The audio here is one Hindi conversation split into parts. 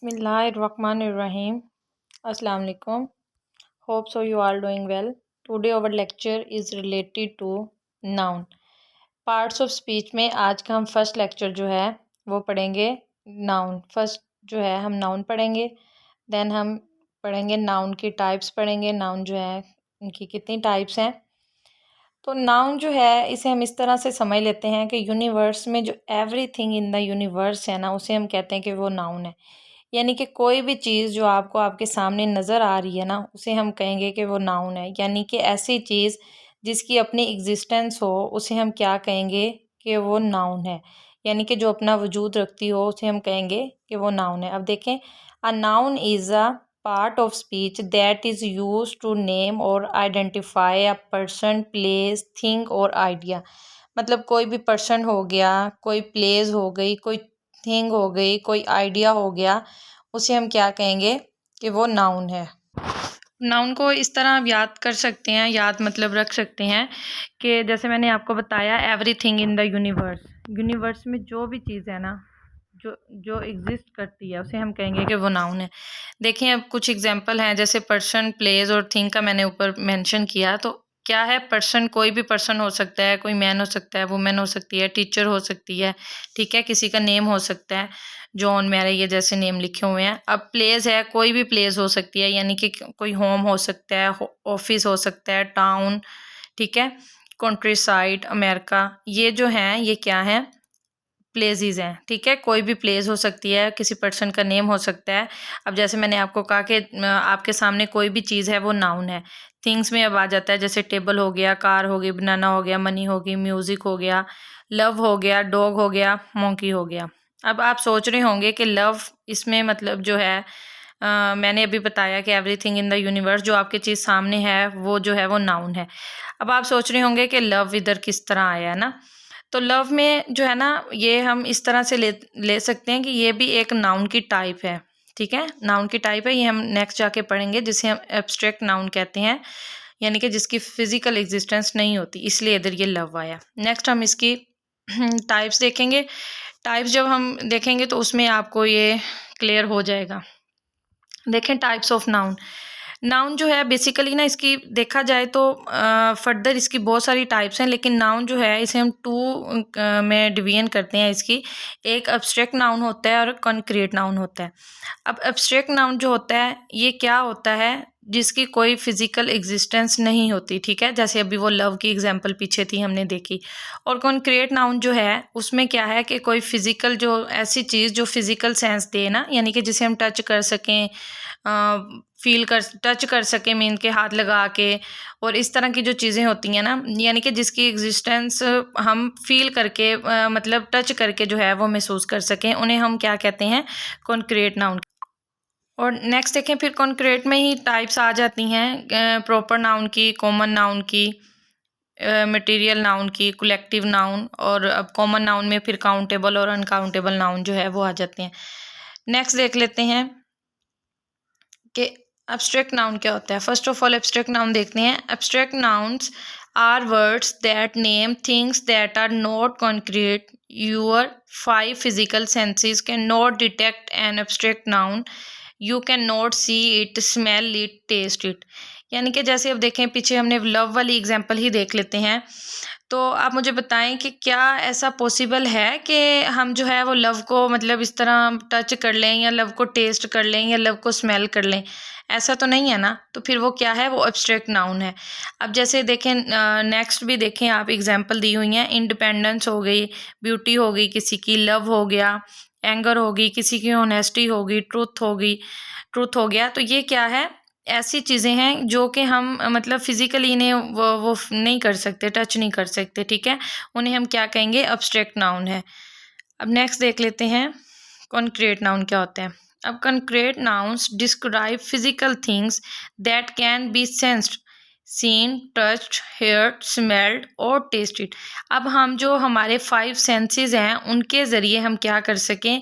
Bismillahirrahmanirrahim. Assalamu alaikum. Hope so you all doing well. Today our lecture is related to noun. Parts of speech में आज का हम फर्स्ट लेक्चर जो है वो पढ़ेंगे नाउन. फर्स्ट जो है हम नाउन पढ़ेंगे, देन हम पढ़ेंगे नाउन की टाइप्स पढ़ेंगे. नाउन जो है उनकी कितनी टाइप्स हैं. तो नाउन जो है इसे हम इस तरह से समझ लेते हैं कि यूनिवर्स में जो एवरीथिंग इन द यूनिवर्स है ना, उसे हम कहते हैं कि वो नाउन है. यानी कि कोई भी चीज़ जो आपको आपके सामने नज़र आ रही है ना, उसे हम कहेंगे कि वो नाउन है. यानी कि ऐसी चीज़ जिसकी अपनी एग्जिस्टेंस हो, उसे हम क्या कहेंगे कि वो नाउन है. यानी कि जो अपना वजूद रखती हो, उसे हम कहेंगे कि वो नाउन है. अब देखें, a noun is a part of speech that is use to name और identify a person, place, thing और आइडिया. मतलब कोई भी पर्सन हो गया, कोई प्लेस हो गई, कोई थिंग हो गई, कोई आइडिया हो गया, उसे हम क्या कहेंगे कि वो नाउन है. नाउन को इस तरह आप याद कर सकते हैं, याद मतलब रख सकते हैं कि जैसे मैंने आपको बताया एवरीथिंग इन द यूनिवर्स में जो भी चीज़ है ना, जो जो एग्जिस्ट करती है, उसे हम कहेंगे कि वो नाउन है. देखें, अब कुछ एग्जांपल हैं. जैसे पर्सन, प्लेस और थिंग का मैंने ऊपर मेंशन किया. तो क्या है, पर्सन कोई भी पर्सन हो सकता है, कोई मैन हो सकता है, वुमेन हो सकती है, टीचर हो सकती है, ठीक है, किसी का नेम हो सकता है, जॉन, मैरी, ये जैसे नेम लिखे हुए हैं. अब प्लेस है, कोई भी प्लेस हो सकती है, यानी कि कोई होम हो सकता है, ऑफिस हो सकता है, टाउन, ठीक है, कंट्री साइड, अमेरिका, ये जो हैं ये क्या हैं, प्लेसेस हैं. ठीक है, कोई भी प्लेस हो सकती है, किसी पर्सन का नेम हो सकता है. अब जैसे मैंने आपको कहा कि आपके सामने कोई भी चीज़ है वो नाउन है. थिंग्स में अब आ जाता है, जैसे टेबल हो गया, कार हो गई, बनाना हो गया, मनी हो गई, म्यूज़िक हो गया, लव हो गया, डॉग हो गया, मोंकी हो गया. अब आप सोच रहे होंगे कि लव इसमें मतलब जो है मैंने अभी बताया कि एवरीथिंग इन द यूनिवर्स, जो आपकी चीज़ सामने है वो जो है वो नाउन है. अब आप सोच रहे होंगे कि लव इधर किस तरह आया है ना. तो लव में जो है ना, ये हम इस तरह से ले सकते हैं कि ये भी एक नाउन की टाइप है. ठीक है, नाउन की टाइप है. ये हम नेक्स्ट जाके पढ़ेंगे, जिसे हम एब्स्ट्रैक्ट नाउन कहते हैं, यानी कि जिसकी फिजिकल एग्जिस्टेंस नहीं होती, इसलिए इधर ये लव आया. नेक्स्ट हम इसकी टाइप्स देखेंगे. टाइप्स जब हम देखेंगे तो उसमें आपको ये क्लियर हो जाएगा. देखें, टाइप्स ऑफ नाउन. नाउन जो है बेसिकली ना, इसकी देखा जाए तो फर्दर इसकी बहुत सारी टाइप्स हैं, लेकिन नाउन जो है इसे हम टू में डिवीजन करते हैं. इसकी एक एब्स्ट्रैक्ट नाउन होता है और कॉन्क्रीट नाउन होता है. अब एब्स्ट्रैक्ट नाउन जो होता है ये क्या होता है, जिसकी कोई फिजिकल एग्जिस्टेंस नहीं होती. ठीक है, जैसे अभी वो लव की एग्जांपल पीछे थी हमने देखी. और कॉन्क्रीट नाउन जो है उसमें क्या है कि कोई फिजिकल, जो ऐसी चीज़ जो फिजिकल सेंस दे ना, यानी कि जिसे हम टच कर सकें, फील कर, टच कर सकें, मीन के हाथ लगा के, और इस तरह की जो चीज़ें होती हैं ना, यानी कि जिसकी एग्जिस्टेंस हम फील करके मतलब टच करके जो है वो महसूस कर सकें, उन्हें हम क्या कहते हैं, कॉन्क्रीट नाउन. और नेक्स्ट देखें, फिर कॉन्क्रीट में ही टाइप्स आ जाती हैं, प्रॉपर नाउन की, कॉमन नाउन की, मटेरियल नाउन की, कलेक्टिव नाउन, और अब कॉमन नाउन में फिर काउंटेबल और अनकाउंटेबल नाउन जो है वो आ जाते हैं. नेक्स्ट देख लेते हैं कि एब्स्ट्रैक्ट नाउन क्या होता है. First of all abstract noun देखते हैं. Abstract nouns are words that name things that are not concrete. Your 5 physical senses can not detect an abstract noun. You can not see it, smell it, taste it. यानी कि जैसे अब देखें, पीछे हमने लव वाली एग्जांपल ही देख लेते हैं. तो आप मुझे बताएं कि क्या ऐसा पॉसिबल है कि हम जो है वो लव को मतलब इस तरह टच कर लें, या लव को टेस्ट कर लें, या लव को स्मेल कर लें. ऐसा तो नहीं है ना. तो फिर वो क्या है, वो एब्स्ट्रैक्ट नाउन है. अब जैसे देखें, नेक्स्ट भी देखें, आप एग्जांपल दी हुई हैं. इंडिपेंडेंस हो गई, ब्यूटी हो गई किसी की, लव हो गया, एंगर होगी किसी की, ऑनेस्टी होगी, ट्रूथ हो गया. तो ये क्या है, ऐसी चीज़ें हैं जो कि हम मतलब फिजिकली इन्हें वो नहीं कर सकते, टच नहीं कर सकते. ठीक है, उन्हें हम क्या कहेंगे, एब्स्ट्रैक्ट नाउन है. अब नेक्स्ट देख लेते हैं कॉन्क्रीट नाउन क्या होता है. अब concrete nouns describe physical things that can be sensed, seen, touched, heard, smelled और टेस्टेड. अब हम जो हमारे 5 सेंसेस हैं उनके ज़रिए हम क्या कर सकें,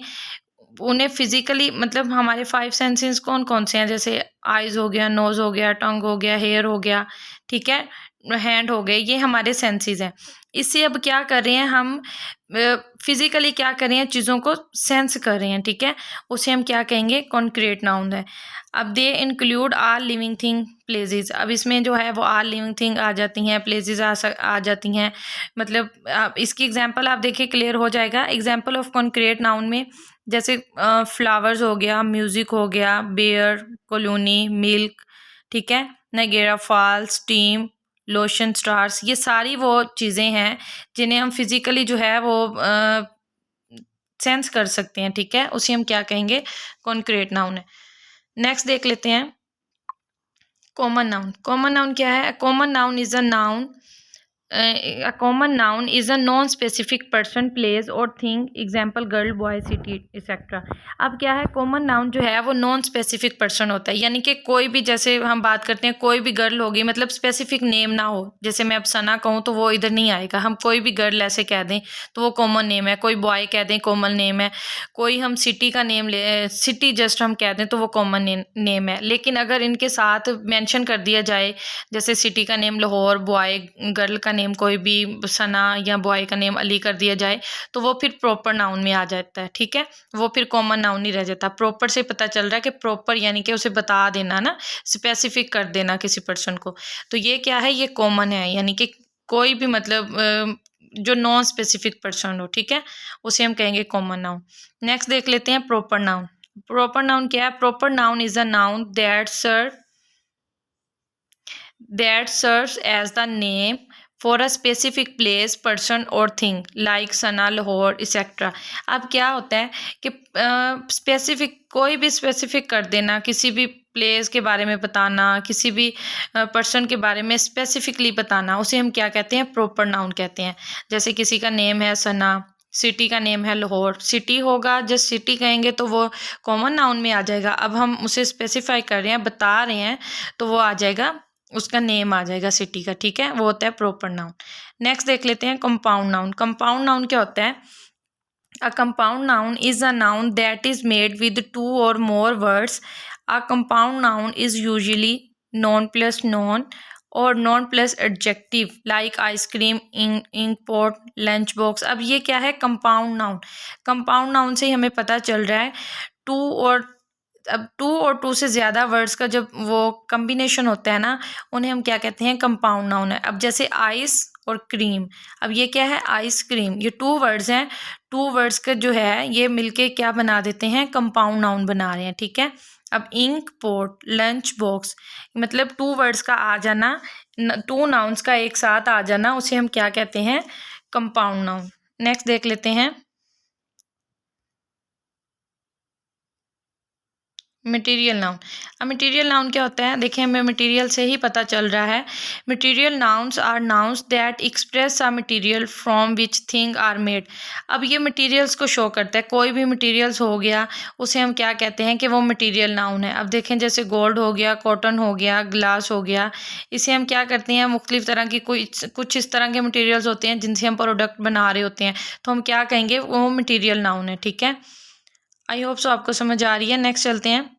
उन्हें फिजिकली, मतलब हमारे 5 सेंसेस कौन कौन से हैं, जैसे आइज़ हो गया, नोज़ हो गया, टंग हो गया, हेयर हो गया, ठीक है, हैंड हो गए, ये हमारे सेंसेस हैं. इससे अब क्या कर रहे हैं हम, फिजिकली क्या कर रहे हैं, चीज़ों को सेंस कर रहे हैं, ठीक है, उसे हम क्या कहेंगे, कॉन्क्रीट नाउन है। अब they include all living thing places, अब इसमें जो है वो आल लिविंग थिंग आ जाती हैं, प्लेसेस आ जाती हैं, मतलब आप इसकी एग्जांपल आप देखिए क्लियर हो जाएगा। एग्जांपल ऑफ कॉन्क्रीट नाउन में जैसे फ्लावर्स हो गया, म्यूजिक हो गया, बेयर, कॉलोनी, मिल्क, ठीक है, नाइगेरा फॉल्स, स्टीम, लोशन, स्टार्स, ये सारी वो चीज़ें हैं जिन्हें हम फिजिकली जो है वो सेंस कर सकते हैं, ठीक है, उसे हम क्या कहेंगे, कॉन्क्रीट नाउन है। नेक्स्ट देख लेते हैं कॉमन नाउन। कॉमन नाउन क्या है? Common noun is a noun, a common noun is a non-specific person, place or thing, example girl, boy, city, etc. अब क्या है, कॉमन नाउन जो है वो नॉन स्पेसिफिक पर्सन होता है, यानी कि कोई भी, जैसे हम बात करते हैं कोई भी गर्ल होगी, मतलब स्पेसिफिक नेम ना हो, जैसे मैं अब सना कहूँ तो वो इधर नहीं आएगा, हम कोई भी गर्ल ऐसे कह दें तो वो कॉमन नेम है, कोई बॉय कह दें कॉमन नेम है, कोई हम सिटी का नेम ले, सिटी जस्ट हम कह दें तो वो कॉमन नेम है। लेकिन अगर इनके साथ मेंशन कर दिया जाए, जैसे सिटी का नेम लाहौर, बॉय गर्ल का नेम कोई भी सना, या बॉय का नेम अली कर दिया जाए, तो वो फिर प्रॉपर नाउन में आ जाता है, ठीक है, वो फिर कॉमन नाउन नहीं रह जाता। प्रॉपर से पता चल रहा है कि प्रॉपर यानी कि उसे बता देना ना, स्पेसिफिक कर देना किसी पर्सन को, तो ये क्या है, ये कॉमन है, यानी कि कोई भी मतलब जो नॉन स्पेसिफिक पर्सन हो, ठीक है, उसे हम कहेंगे कॉमन नाउन। नेक्स्ट देख लेते हैं प्रॉपर नाउन। प्रॉपर नाउन क्या है? Proper noun is a noun that serves as the name for a specific place, person or thing, like Sana, Lahore, etcetera. अब क्या होता है कि स्पेसिफिक, कोई भी स्पेसिफिक कर देना, किसी भी प्लेस के बारे में बताना, किसी भी पर्सन के बारे में स्पेसिफिकली बताना, उसे हम क्या कहते हैं, प्रॉपर नाउन कहते हैं। जैसे किसी का नेम है सना, सिटी का नेम है लाहौर, सिटी होगा, जस्ट सिटी कहेंगे तो वो कॉमन नाउन में आ जाएगा। अब हम उसे स्पेसिफाई कर रहे हैं, बता रहे हैं, तो वो आ जाएगा, उसका नेम आ जाएगा सिटी का, ठीक है, वो होता है प्रॉपर नाउन। नेक्स्ट देख लेते हैं कंपाउंड नाउन। कंपाउंड नाउन क्या होता है? A compound noun is a noun that is made with 2 or more words. A compound noun is usually noun plus noun और noun plus adjective, like ice cream, ink pot, lunch box. अब ये क्या है, कंपाउंड नाउन। कंपाउंड नाउन से ही हमें पता चल रहा है टू और, अब 2 और 2 से ज़्यादा वर्ड्स का जब वो कम्बिनेशन होता है ना, उन्हें हम क्या कहते हैं, कंपाउंड नाउन है। अब जैसे आइस और क्रीम, अब ये क्या है, आइसक्रीम, ये 2 वर्ड्स हैं, 2 वर्ड्स का जो है ये मिलके क्या बना देते हैं, कंपाउंड नाउन बना रहे हैं, ठीक है। अब इंक पोट, लंच बॉक्स, मतलब 2 वर्ड्स का आ जाना, 2 नाउन्स का एक साथ आ जाना, उसे हम क्या कहते हैं, कंपाउंड नाउन। नेक्स्ट देख लेते हैं मटेरियल नाउन। अब मटेरियल नाउन क्या होता है, देखिए हमें मटेरियल से ही पता चल रहा है। Material nouns are nouns that express a material from which thing are made. अब ये मटेरियल्स को शो करता है, कोई भी मटेरियल्स हो गया उसे हम क्या कहते हैं कि वो मटेरियल नाउन है। अब देखें जैसे गोल्ड हो गया, कॉटन हो गया, ग्लास हो गया, इसे हम क्या करते हैं, मुख्तलिफ तरह की कुछ इस तरह के मटेरियल्स होते हैं जिनसे हम प्रोडक्ट बना रहे होते हैं, तो हम क्या कहेंगे, वो मटेरियल नाउन है, ठीक है। आई होप सो आपको समझ आ रही है। नेक्स्ट चलते हैं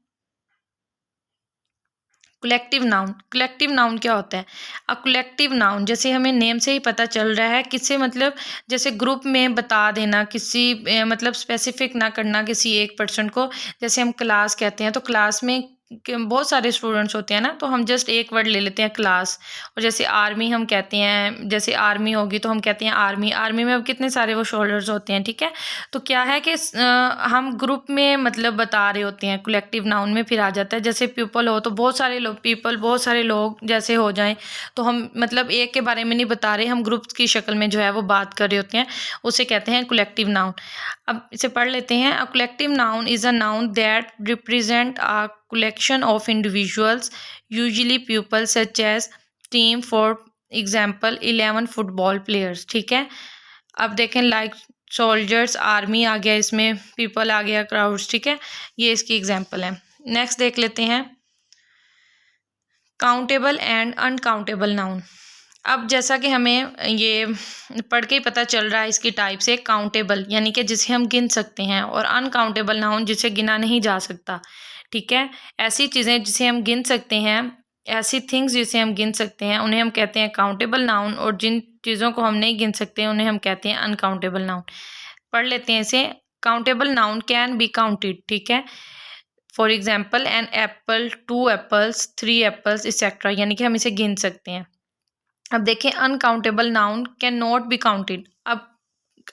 कलेक्टिव नाउन। कलेक्टिव नाउन क्या होता है? अब कलेक्टिव नाउन जैसे हमें नेम से ही पता चल रहा है, किससे मतलब जैसे ग्रुप में बता देना, किसी मतलब स्पेसिफिक ना करना किसी एक पर्सन को। जैसे हम क्लास कहते हैं तो क्लास में बहुत सारे स्टूडेंट्स होते हैं ना, तो हम जस्ट एक वर्ड ले लेते हैं क्लास। और जैसे आर्मी हम कहते हैं, जैसे आर्मी होगी तो हम कहते हैं आर्मी। आर्मी में अब कितने सारे वो शोल्डर्स होते हैं, ठीक है। तो क्या है कि हम ग्रुप में मतलब बता रहे होते हैं, कलेक्टिव नाउन में फिर आ जाता है। जैसे पीपल हो तो बहुत सारे लोग, पीपल बहुत सारे लोग जैसे हो जाएं, तो हम मतलब एक के बारे में नहीं बता रहे, हम ग्रुप की शक्ल में जो है वो बात कर रहे होते हैं, उसे कहते हैं कलेक्टिव नाउन। अब इसे पढ़ लेते हैं। A collective noun is a noun that represent a collection of individuals, usually people such as team, for example 11 football players, ठीक है। अब देखें लाइक सोल्जर्स, आर्मी आ गया, इसमें पीपल आ गया, क्राउड्स, ठीक है, ये इसकी एग्जाम्पल है। नेक्स्ट देख लेते हैं काउंटेबल एंड अनकाउंटेबल नाउन। अब जैसा कि हमें ये पढ़ के ही पता चल रहा है इसकी टाइप से, काउंटेबल यानी कि जिसे हम गिन सकते हैं, और अनकाउंटेबल नाउन जिसे गिना नहीं जा सकता, ठीक है। ऐसी चीज़ें जिसे हम गिन सकते हैं ऐसी थिंग्स जिसे हम गिन सकते हैं उन्हें हम कहते हैं काउंटेबल नाउन, और जिन चीज़ों को हम नहीं गिन सकते उन्हें हम कहते हैं अनकाउंटेबल नाउन। पढ़ लेते हैं इसे। Countable noun can be counted, ठीक है। For example an apple, 2 apples, 3 apples etcetera, यानी कि हम इसे गिन सकते हैं। अब देखें uncountable noun can not be counted. अब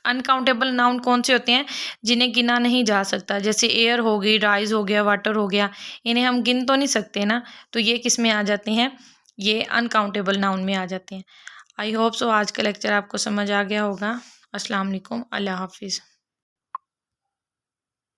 अनकाउंटेबल नाउन कौन से होते हैं? जिन्हें गिना नहीं जा सकता, जैसे एयर हो गई, राइस हो गया, वाटर हो गया, इन्हें हम गिन तो नहीं सकते ना, तो ये किस में आ जाते हैं? ये अनकाउंटेबल नाउन में आ जाते हैं। आई होप सो आज का लेक्चर आपको समझ आ गया होगा। अस्सलाम वालेकुम, अल्लाह हाफिज़।